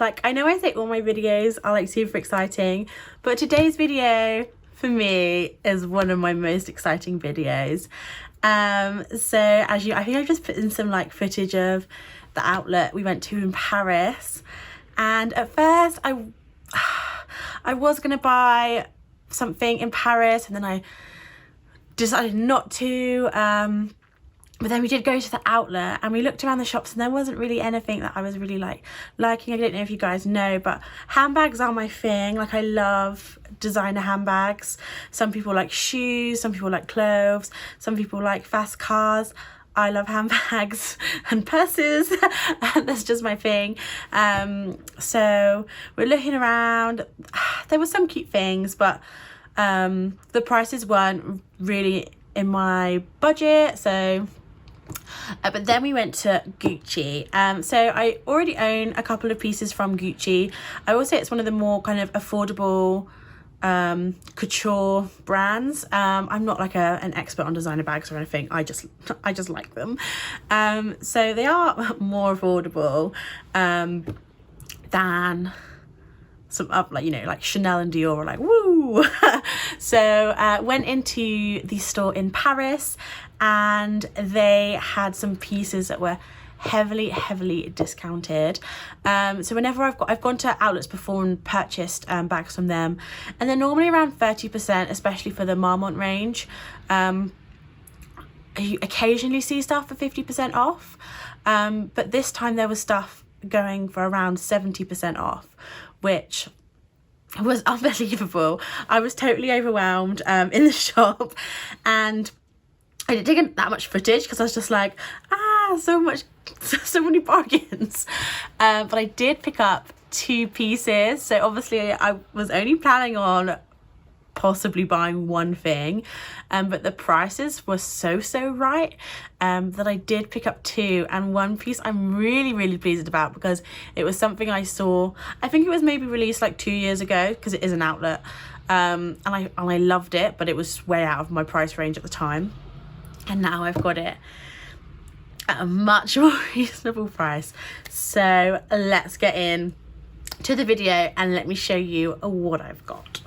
Like, I know I say all my videos are like super exciting, but today's video for me is one of my most exciting videos. So I think I've just put in some like footage of the outlet we went to in Paris, and at first I was gonna buy something in Paris, and then I decided not to. But then we did go to the outlet and we looked around the shops, and there wasn't really anything that I was really liking. I don't know if you guys know, but handbags are my thing. Like, I love designer handbags. Some people like shoes, some people like clothes, some people like fast cars. I love handbags and purses. That's just my thing. So we're looking around. There were some cute things, but the prices weren't really in my budget. So but then we went to Gucci. So I already own a couple of pieces from Gucci. I will say it's one of the more kind of affordable couture brands. I'm not like an expert on designer bags or anything. I just like them. So they are more affordable than some up, like, you know, like Chanel and Dior are like, woo. So went into the store in Paris, and they had some pieces that were heavily discounted. So whenever I've gone to outlets before and purchased bags from them, and they're normally around 30%, especially for the Marmont range. You occasionally see stuff for 50% off, but this time there was stuff going for around 70% off, which was unbelievable. I was totally overwhelmed in the shop, and I didn't take that much footage because I was just like, so many bargains. But I did pick up 2 pieces. So obviously I was only planning on possibly buying one thing, but the prices were so right that I did pick up 2, and one piece I'm really pleased about because it was something I saw, I think it was maybe released like 2 years ago, because it is an outlet, and I loved it, but it was way out of my price range at the time, and now I've got it at a much more reasonable price. So let's get in to the video and let me show you what I've got.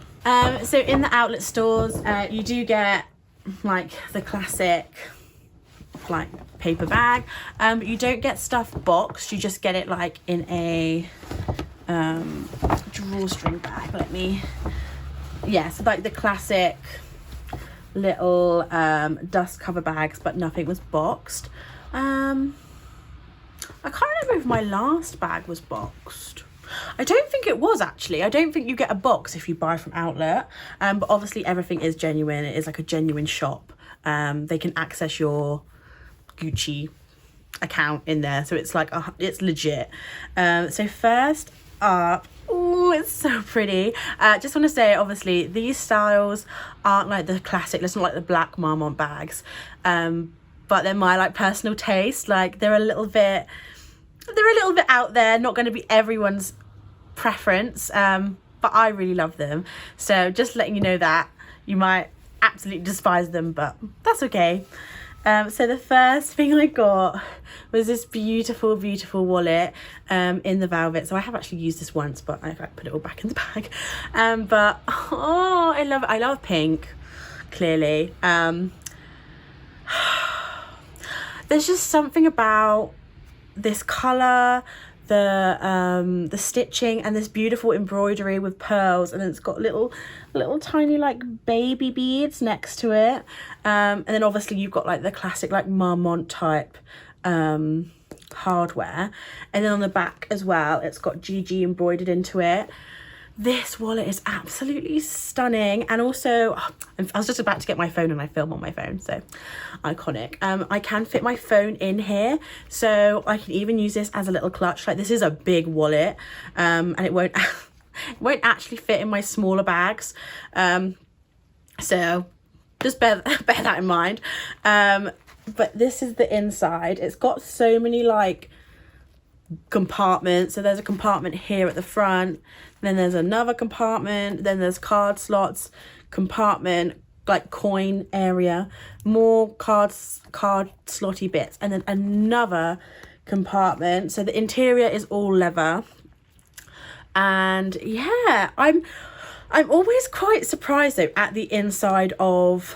So in the outlet stores, you do get like the classic like paper bag, but you don't get stuff boxed. You just get it like in a drawstring bag. So like the classic little dust cover bags, but nothing was boxed. I can't remember if my last bag was boxed. I don't think it was, actually. I don't think you get a box if you buy from outlet, but obviously everything is genuine. It is like a genuine shop. They can access your Gucci account in there, so it's like it's legit. So first up, oh, it's so pretty. Just want to say, obviously these styles aren't like the classic, it's not like the black Marmont bags, but they're my like personal taste. Like, they're a little bit out there, not going to be everyone's preference, but I really love them. So just letting you know that you might absolutely despise them, but that's okay. So the first thing I got was this beautiful wallet in the velvet. So I have actually used this once, but I put it all back in the bag. But oh, I love it. I love pink, clearly. There's just something about this color, the stitching, and this beautiful embroidery with pearls, and then it's got little tiny like baby beads next to it, and then obviously you've got like the classic like Marmont type hardware, and then on the back as well it's got GG embroidered into it. This wallet is absolutely stunning, and also I was just about to get my phone and I film on my phone, so iconic. I can fit my phone in here, so I can even use this as a little clutch. Like, this is a big wallet, and it won't actually fit in my smaller bags, so just bear that in mind. But this is the inside. It's got so many like compartments. So there's a compartment here at the front, then there's another compartment, then there's card slots, compartment, like coin area, more card slotty bits, and then another compartment. So the interior is all leather, And yeah, I'm always quite surprised though at the inside of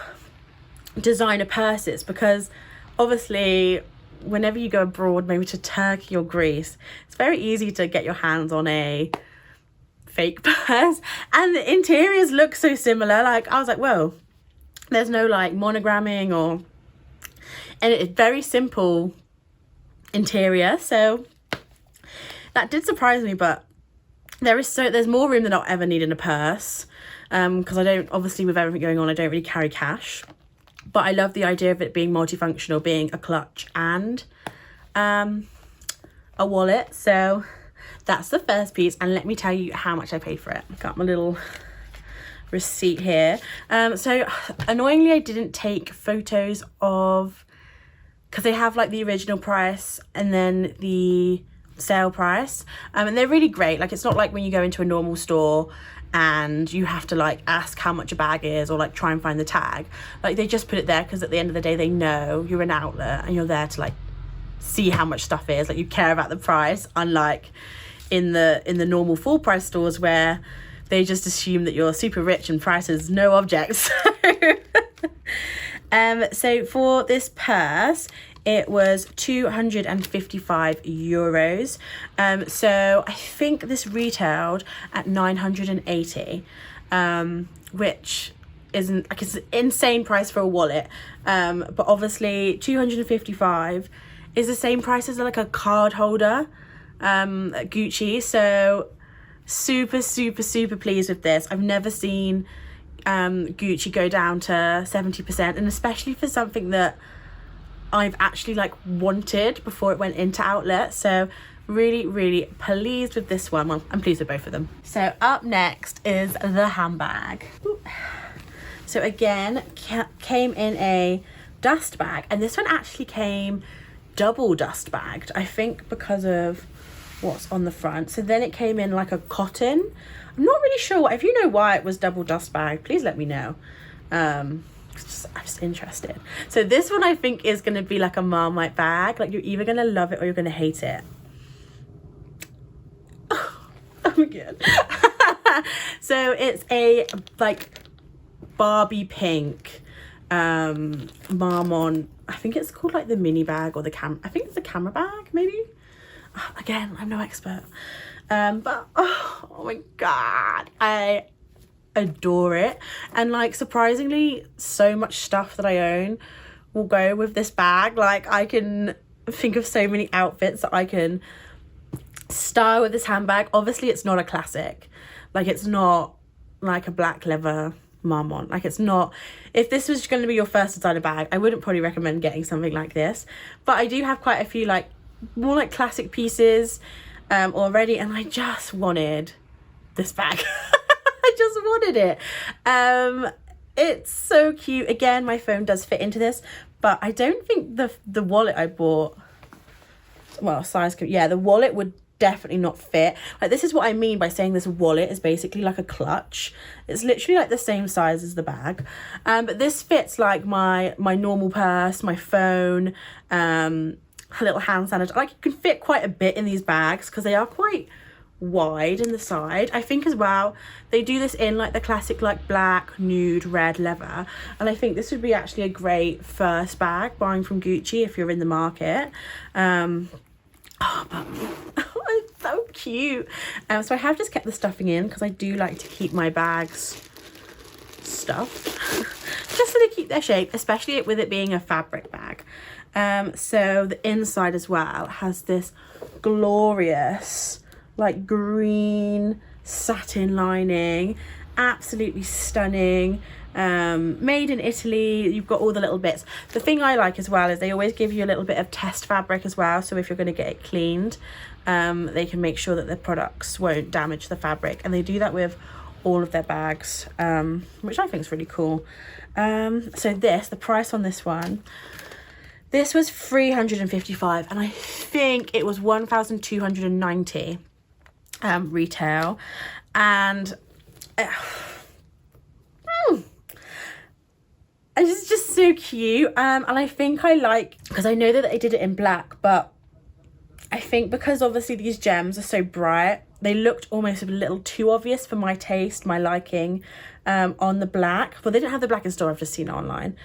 designer purses, because obviously whenever you go abroad, maybe to Turkey or Greece, it's very easy to get your hands on a fake purse, and the interiors look so similar. Like, I was like, whoa, there's no like monogramming and it's very simple interior, so that did surprise me. But there's more room than I'll ever need in a purse, because I don't, obviously with everything going on, I don't really carry cash. But I love the idea of it being multifunctional, being a clutch and a wallet. So that's the first piece, and let me tell you how much I paid for it. Got my little receipt here. So annoyingly, I didn't take photos of, because they have like the original price and then the sale price, and they're really great. Like, it's not like when you go into a normal store and you have to like ask how much a bag is or like try and find the tag. Like, they just put it there because at the end of the day they know you're an outlet and you're there to like see how much stuff is. Like, you care about the price, unlike in the normal full price stores where they just assume that you're super rich and price is no object. So for this purse, it was 255 euros. So I think this retailed at 980, which isn't like, it's an insane price for a wallet. But obviously 255 is the same price as like a card holder at Gucci. So super pleased with this. I've never seen Gucci go down to 70%, and especially for something that I've actually like wanted before it went into outlet. So really pleased with this one. Well, I'm pleased with both of them. So up next is the handbag. So again, came in a dust bag, and this one actually came double dust bagged, I think because of what's on the front. So then it came in like a cotton. I'm not really sure. If you know why it was double dust bag, please let me know. I'm just interested. So this one I think is going to be like a Marmite bag. Like, you're either going to love it or you're going to hate it. Oh my god. So it's a like Barbie pink Marmont. I think it's called like the mini bag or the I think it's a camera bag maybe. Again, I'm no expert. But oh my god, I adore it. And like, surprisingly, so much stuff that I own will go with this bag. Like, I can think of so many outfits that I can style with this handbag. Obviously it's not a classic, like it's not like a black leather Marmont. Like, it's not, if this was going to be your first designer bag, I wouldn't probably recommend getting something like this. But I do have quite a few like more like classic pieces already, and I just wanted this bag. I just wanted it. It's so cute. Again, my phone does fit into this, but I don't think the wallet I bought, well, the wallet would definitely not fit. Like, this is what I mean by saying this wallet is basically like a clutch. It's literally like the same size as the bag, but this fits like my normal purse, my phone, a little hand sanitizer. Like, you can fit quite a bit in these bags because they are quite wide in the side. I think as well they do this in like the classic like black, nude, red leather, and I think this would be actually a great first bag buying from Gucci if you're in the market. But it's so cute. So I have just kept the stuffing in because I do like to keep my bags stuffed just so they keep their shape, especially with it being a fabric bag. So the inside as well has this glorious like green satin lining, absolutely stunning. Made in Italy. You've got all the little bits. The thing I like as well is they always give you a little bit of test fabric as well, so if you're going to get it cleaned, they can make sure that the products won't damage the fabric, and they do that with all of their bags, which I think is really cool. So the price on this one, this was 355, and I think it was 1,290 retail. And it's just so cute. And I think I like, because I know that they did it in black, but I think because obviously these gems are so bright, they looked almost a little too obvious for my taste, my liking, on the black. Well, they didn't have the black in store, I've just seen it online.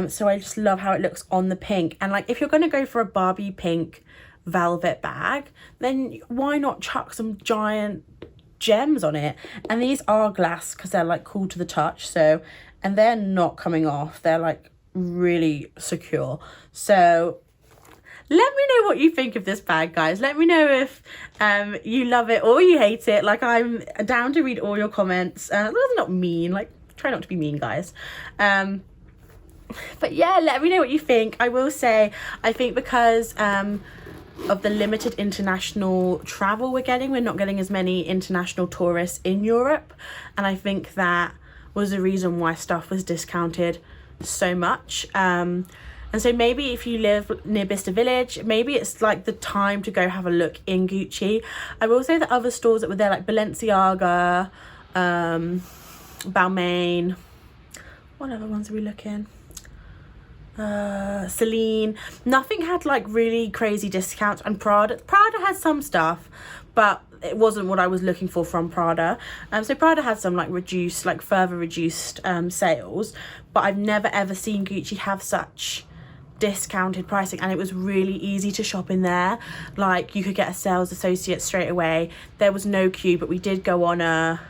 So I just love how it looks on the pink. And like, if you're going to go for a Barbie pink velvet bag, then why not chuck some giant gems on it? And these are glass because they're like cool to the touch, so, and they're not coming off, they're like really secure. So let me know what you think of this bag, guys. Let me know if you love it or you hate it. Like, I'm down to read all your comments. That's not mean, like, try not to be mean, guys. But yeah, let me know what you think. I will say, I think because of the limited international travel we're getting, we're not getting as many international tourists in Europe, and I think that was the reason why stuff was discounted so much. And so maybe if you live near Bicester Village, maybe it's like the time to go have a look in Gucci. I will say that other stores that were there, like Balenciaga, Balmain, what other ones are we looking? Celine, nothing had like really crazy discounts. And Prada had some stuff, but it wasn't what I was looking for from Prada. So Prada had some like reduced, like further reduced sales, but I've never ever seen Gucci have such discounted pricing, and it was really easy to shop in there. Like, you could get a sales associate straight away. There was no queue, but we did go on a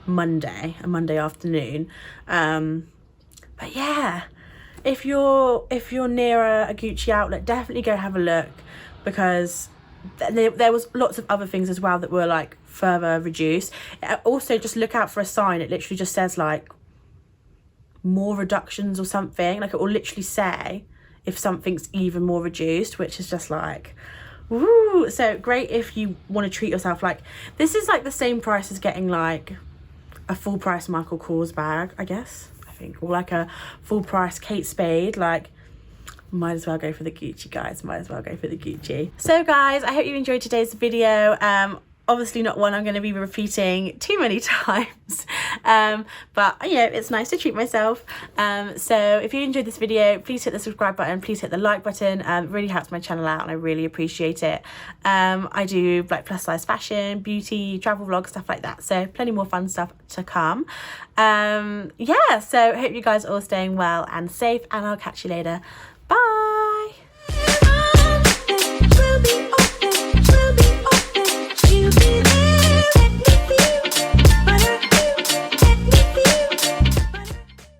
Monday afternoon. But yeah, if you're near a Gucci outlet, definitely go have a look, because there was lots of other things as well that were like further reduced. Also, just look out for a sign. It literally just says like more reductions or something. Like, it will literally say if something's even more reduced, which is just like, woo. So great if you want to treat yourself. Like, this is like the same price as getting like a full price Michael Kors bag, I guess, I think, or like a full price Kate Spade. Like, might as well go for the Gucci, guys. Might as well go for the Gucci. So guys, I hope you enjoyed today's video. Obviously not one I'm going to be repeating too many times, but you know, it's nice to treat myself. So if you enjoyed this video, please hit the subscribe button, please hit the like button. It really helps my channel out and I really appreciate it. I do like plus size fashion, beauty, travel vlogs, stuff like that, so plenty more fun stuff to come. Yeah, so hope you guys are all staying well and safe, and I'll catch you later.